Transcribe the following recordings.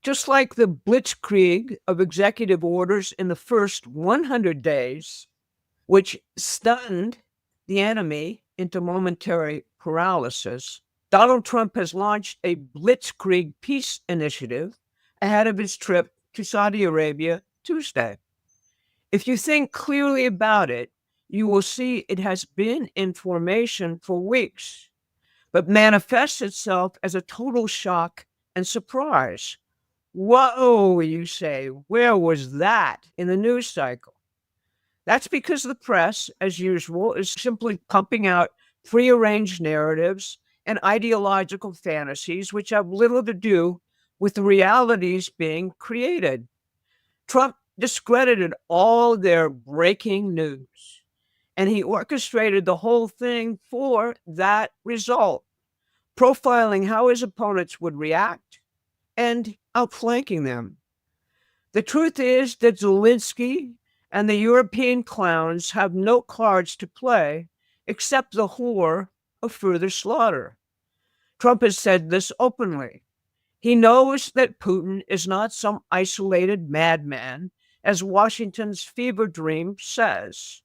Just like the Blitzkrieg of executive orders in the first 100 days, which stunned the enemy into momentary paralysis, Donald Trump has launched a Blitzkrieg peace initiative ahead of his trip to Saudi Arabia Tuesday. If you think clearly about it, you will see it has been in formation for weeks, but manifests itself as a total shock and surprise. Whoa, you say, where was that in the news cycle? That's because the press, as usual, is simply pumping out prearranged narratives and ideological fantasies which have little to do with the realities being created. Trump discredited all their breaking news, and he orchestrated the whole thing for that result, profiling how his opponents would react and outflanking them. The truth is that Zelensky and the European clowns have no cards to play except the horror of further slaughter. Trump has said this openly. He knows that Putin is not some isolated madman, as Washington's fever dream says.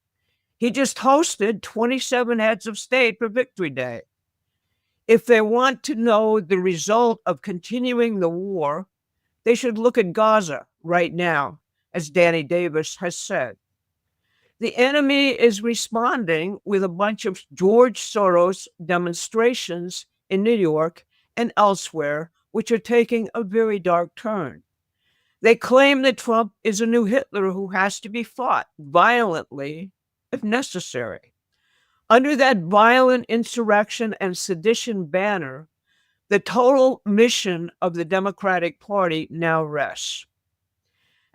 He just hosted 27 heads of state for Victory Day. If they want to know the result of continuing the war, they should look at Gaza right now, as Danny Davis has said. The enemy is responding with a bunch of George Soros demonstrations in New York and elsewhere, which are taking a very dark turn. They claim that Trump is a new Hitler who has to be fought violently if necessary. Under that violent insurrection and sedition banner, the total mission of the Democratic Party now rests.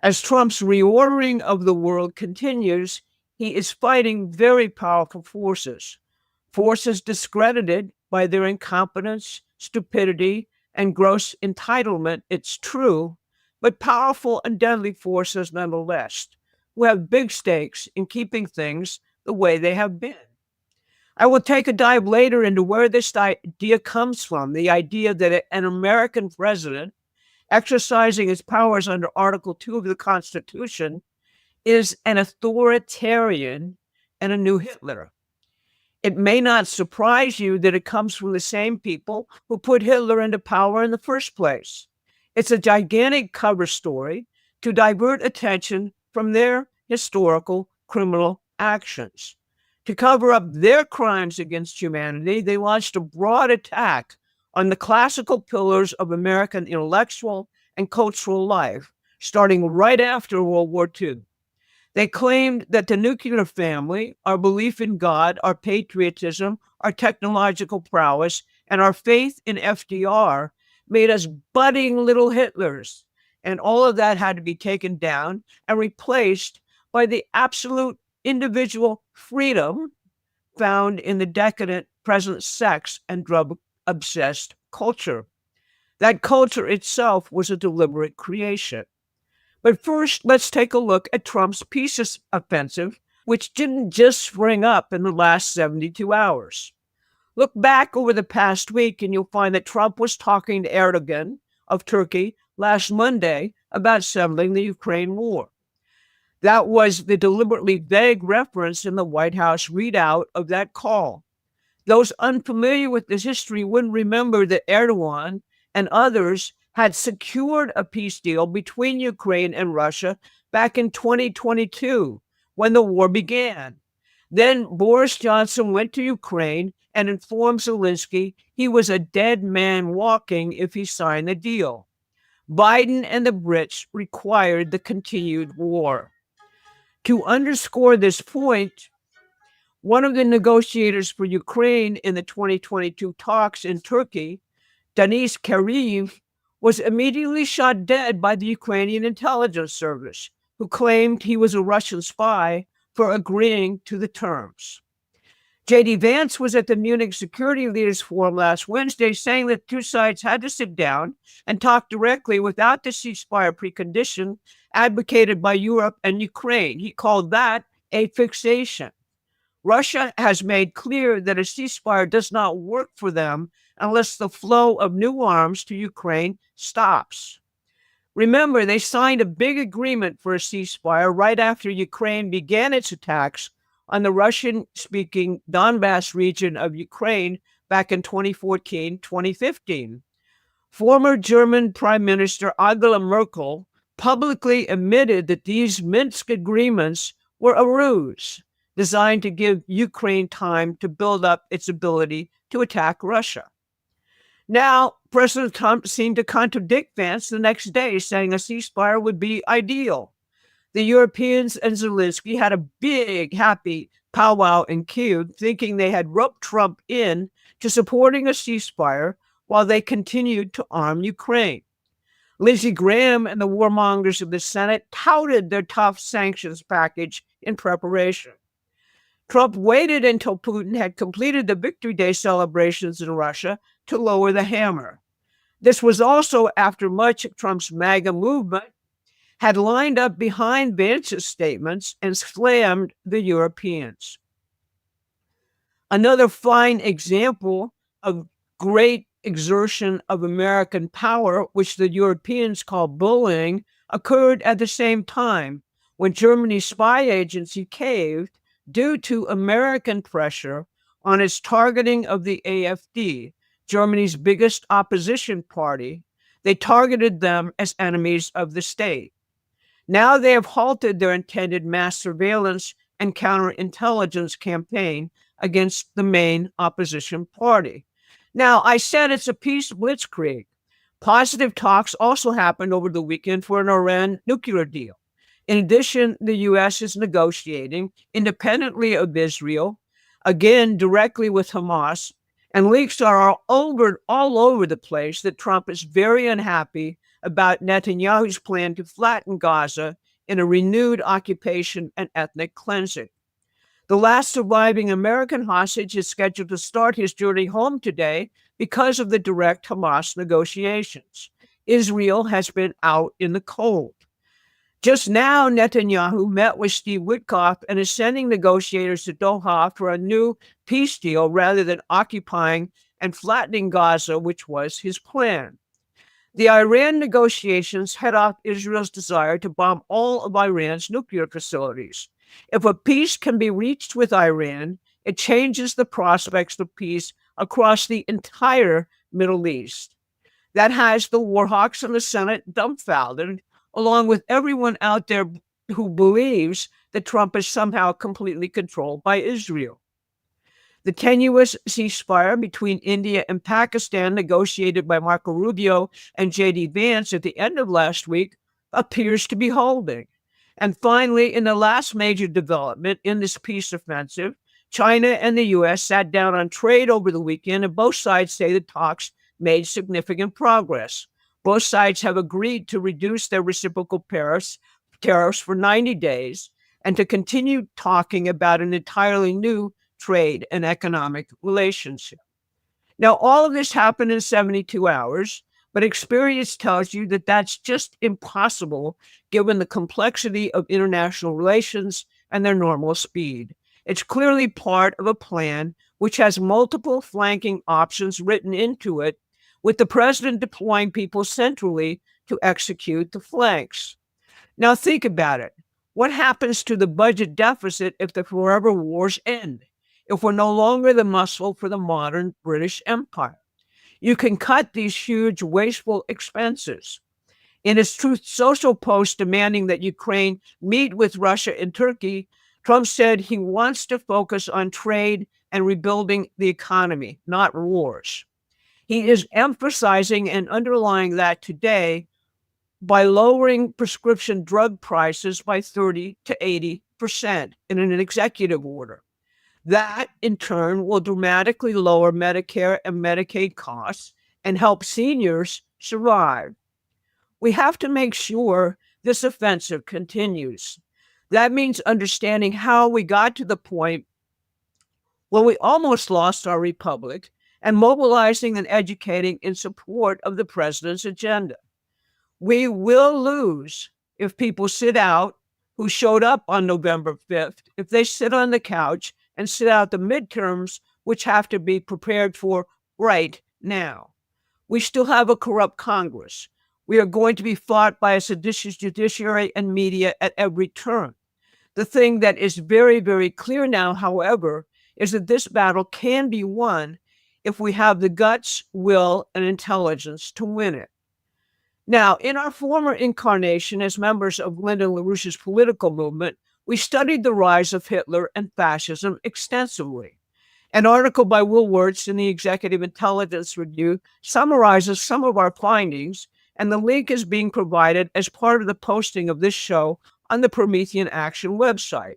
As Trump's reordering of the world continues, he is fighting very powerful forces, forces discredited by their incompetence, stupidity, and gross entitlement, it's true, but powerful and deadly forces nonetheless, who have big stakes in keeping things the way they have been. I will take a dive later into where this idea comes from, the idea that an American president exercising his powers under Article 2 of the Constitution is an authoritarian and a new Hitler. It may not surprise you that it comes from the same people who put Hitler into power in the first place. It's a gigantic cover story to divert attention from their historical criminal actions. To cover up their crimes against humanity, they launched a broad attack on the classical pillars of American intellectual and cultural life, starting right after World War II. They claimed that the nuclear family, our belief in God, our patriotism, our technological prowess, and our faith in FDR made us budding little Hitlers. And all of that had to be taken down and replaced by the absolute individual freedom found in the decadent present sex and drug-obsessed culture. That culture itself was a deliberate creation. But first, let's take a look at Trump's peace offensive, which didn't just spring up in the last 72 hours. Look back over the past week and you'll find that Trump was talking to Erdogan of Turkey last Monday about settling the Ukraine war. That was the deliberately vague reference in the White House readout of that call. Those unfamiliar with this history wouldn't remember that Erdogan and others had secured a peace deal between Ukraine and Russia back in 2022 when the war began. Then Boris Johnson went to Ukraine and informed Zelensky he was a dead man walking if he signed the deal. Biden and the Brits required the continued war. To underscore this point, one of the negotiators for Ukraine in the 2022 talks in Turkey, Denis Kariv, was immediately shot dead by the Ukrainian intelligence service, who claimed he was a Russian spy for agreeing to the terms. J.D. Vance was at the Munich Security Leaders Forum last Wednesday saying that two sides had to sit down and talk directly without the ceasefire precondition advocated by Europe and Ukraine. He called that a fixation. Russia has made clear that a ceasefire does not work for them unless the flow of new arms to Ukraine stops. Remember, they signed a big agreement for a ceasefire right after Ukraine began its attacks on the Russian-speaking Donbass region of Ukraine back in 2014, 2015. Former German Prime Minister Angela Merkel publicly admitted that these Minsk agreements were a ruse designed to give Ukraine time to build up its ability to attack Russia. Now, President Trump seemed to contradict Vance the next day, saying a ceasefire would be ideal. The Europeans and Zelensky had a big, happy powwow in Kyiv, thinking they had roped Trump in to supporting a ceasefire while they continued to arm Ukraine. Lindsey Graham and the warmongers of the Senate touted their tough sanctions package in preparation. Trump waited until Putin had completed the Victory Day celebrations in Russia to lower the hammer. This was also after much of Trump's MAGA movement had lined up behind Vance's statements and slammed the Europeans. Another fine example of great exertion of American power, which the Europeans call bullying, occurred at the same time when Germany's spy agency caved due to American pressure on its targeting of the AfD, Germany's biggest opposition party. They targeted them as enemies of the state. Now they have halted their intended mass surveillance and counterintelligence campaign against the main opposition party. Now, I said it's a peace blitzkrieg. Positive talks also happened over the weekend for an Iran nuclear deal. In addition, the U.S. is negotiating independently of Israel, again directly with Hamas, and leaks are all over the place that Trump is very unhappy about Netanyahu's plan to flatten Gaza in a renewed occupation and ethnic cleansing. The last surviving American hostage is scheduled to start his journey home today because of the direct Hamas negotiations. Israel has been out in the cold. Just now, Netanyahu met with Steve Witkoff and is sending negotiators to Doha for a new peace deal rather than occupying and flattening Gaza, which was his plan. The Iran negotiations head off Israel's desire to bomb all of Iran's nuclear facilities. If a peace can be reached with Iran, it changes the prospects of peace across the entire Middle East. That has the warhawks in the Senate dumbfounded, along with everyone out there who believes that Trump is somehow completely controlled by Israel. The tenuous ceasefire between India and Pakistan, negotiated by Marco Rubio and J.D. Vance at the end of last week, appears to be holding. And finally, in the last major development in this peace offensive, China and the U.S. sat down on trade over the weekend, and both sides say the talks made significant progress. Both sides have agreed to reduce their reciprocal tariffs for 90 days and to continue talking about an entirely new trade and economic relationship. Now, all of this happened in 72 hours, but experience tells you that that's just impossible given the complexity of international relations and their normal speed. It's clearly part of a plan which has multiple flanking options written into it, with the president deploying people centrally to execute the flanks. Now, think about it. What happens to the budget deficit if the forever wars end? If we're no longer the muscle for the modern British Empire? You can cut these huge, wasteful expenses. In his Truth Social post demanding that Ukraine meet with Russia and Turkey, Trump said he wants to focus on trade and rebuilding the economy, not wars. He is emphasizing and underlying that today by lowering prescription drug prices by 30 to 80% in an executive order. That, in turn, will dramatically lower Medicare and Medicaid costs and help seniors survive. We have to make sure this offensive continues. That means understanding how we got to the point where we almost lost our republic and mobilizing and educating in support of the president's agenda. We will lose if people sit out who showed up on November 5th, if they sit on the couch and sit out the midterms, which have to be prepared for right now. We still have a corrupt Congress. We are going to be fought by a seditious judiciary and media at every turn. The thing that is very, very clear now, however, is that this battle can be won if we have the guts, will, and intelligence to win it. Now, in our former incarnation as members of Lyndon LaRouche's political movement, we studied the rise of Hitler and fascism extensively. An article by Will Wirtz in the Executive Intelligence Review summarizes some of our findings, and the link is being provided as part of the posting of this show on the Promethean Action website.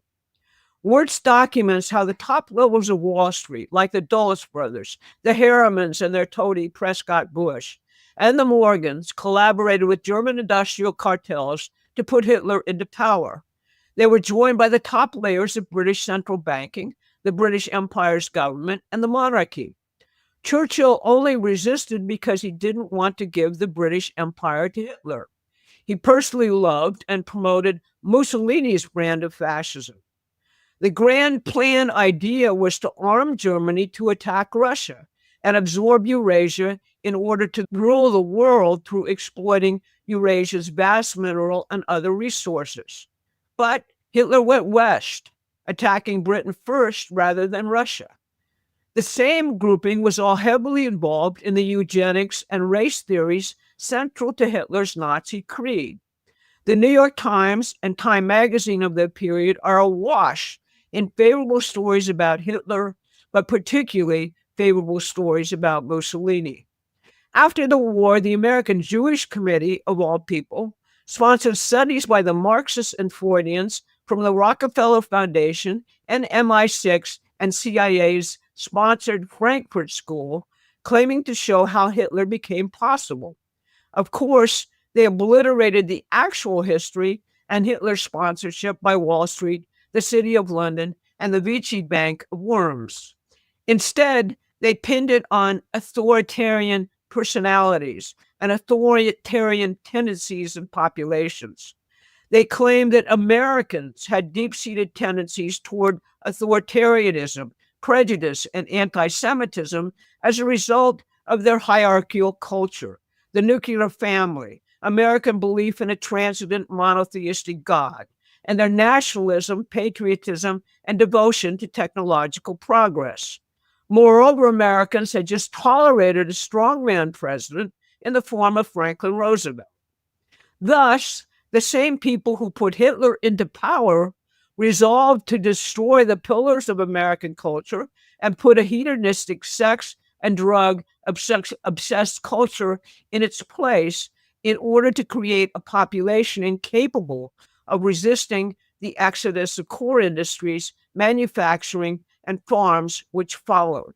Wirtz documents how the top levels of Wall Street, like the Dulles brothers, the Harrimans and their toady Prescott Bush, and the Morgans, collaborated with German industrial cartels to put Hitler into power. They were joined by the top layers of British central banking, the British Empire's government, and the monarchy. Churchill only resisted because he didn't want to give the British Empire to Hitler. He personally loved and promoted Mussolini's brand of fascism. The grand plan idea was to arm Germany to attack Russia and absorb Eurasia in order to rule the world through exploiting Eurasia's vast mineral and other resources. But Hitler went west, attacking Britain first rather than Russia. The same grouping was all heavily involved in the eugenics and race theories central to Hitler's Nazi creed. The New York Times and Time magazine of the period are awash in favorable stories about Hitler, but particularly favorable stories about Mussolini. After the war, the American Jewish Committee, of all people, sponsored studies by the Marxists and Freudians from the Rockefeller Foundation and MI6 and CIA's sponsored Frankfurt School, claiming to show how Hitler became possible. Of course, they obliterated the actual history and Hitler's sponsorship by Wall Street, the City of London, and the Vichy Bank of Worms. Instead, they pinned it on authoritarian personalities and authoritarian tendencies in populations. They claimed that Americans had deep-seated tendencies toward authoritarianism, prejudice, and anti-Semitism as a result of their hierarchical culture, the nuclear family, American belief in a transcendent monotheistic God, and their nationalism, patriotism, and devotion to technological progress. Moreover, Americans had just tolerated a strongman president in the form of Franklin Roosevelt. Thus, the same people who put Hitler into power resolved to destroy the pillars of American culture and put a hedonistic sex and drug obsessed culture in its place in order to create a population incapable of resisting the exodus of core industries, manufacturing, and farms which followed.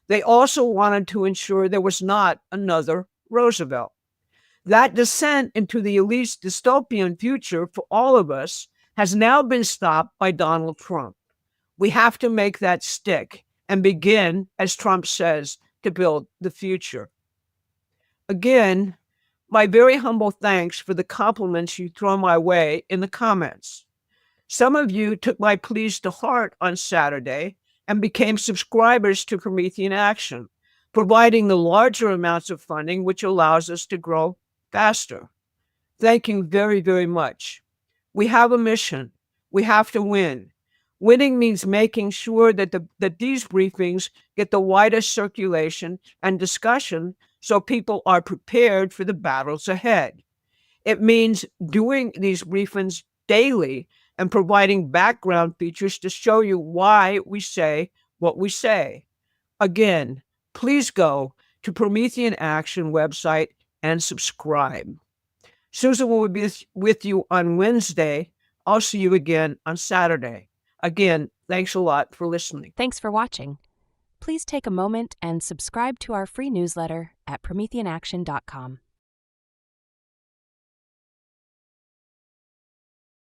They also wanted to ensure there was not another Roosevelt. That descent into the elite's dystopian future for all of us has now been stopped by Donald Trump. We have to make that stick and begin, as Trump says, to build the future. Again, my very humble thanks for the compliments you throw my way in the comments. Some of you took my pleas to heart on Saturday and became subscribers to Promethean Action, providing the larger amounts of funding which allows us to grow faster. Thank you very, very much. We have a mission. We have to win. Winning means making sure that these briefings get the widest circulation and discussion so people are prepared for the battles ahead. It means doing these briefings daily and providing background features to show you why we say what we say. Again, please go to Promethean Action website and subscribe. Susan will be with you on Wednesday. I'll see you again on Saturday. Again, thanks a lot for listening. Thanks for watching. Please take a moment and subscribe to our free newsletter at prometheanaction.com.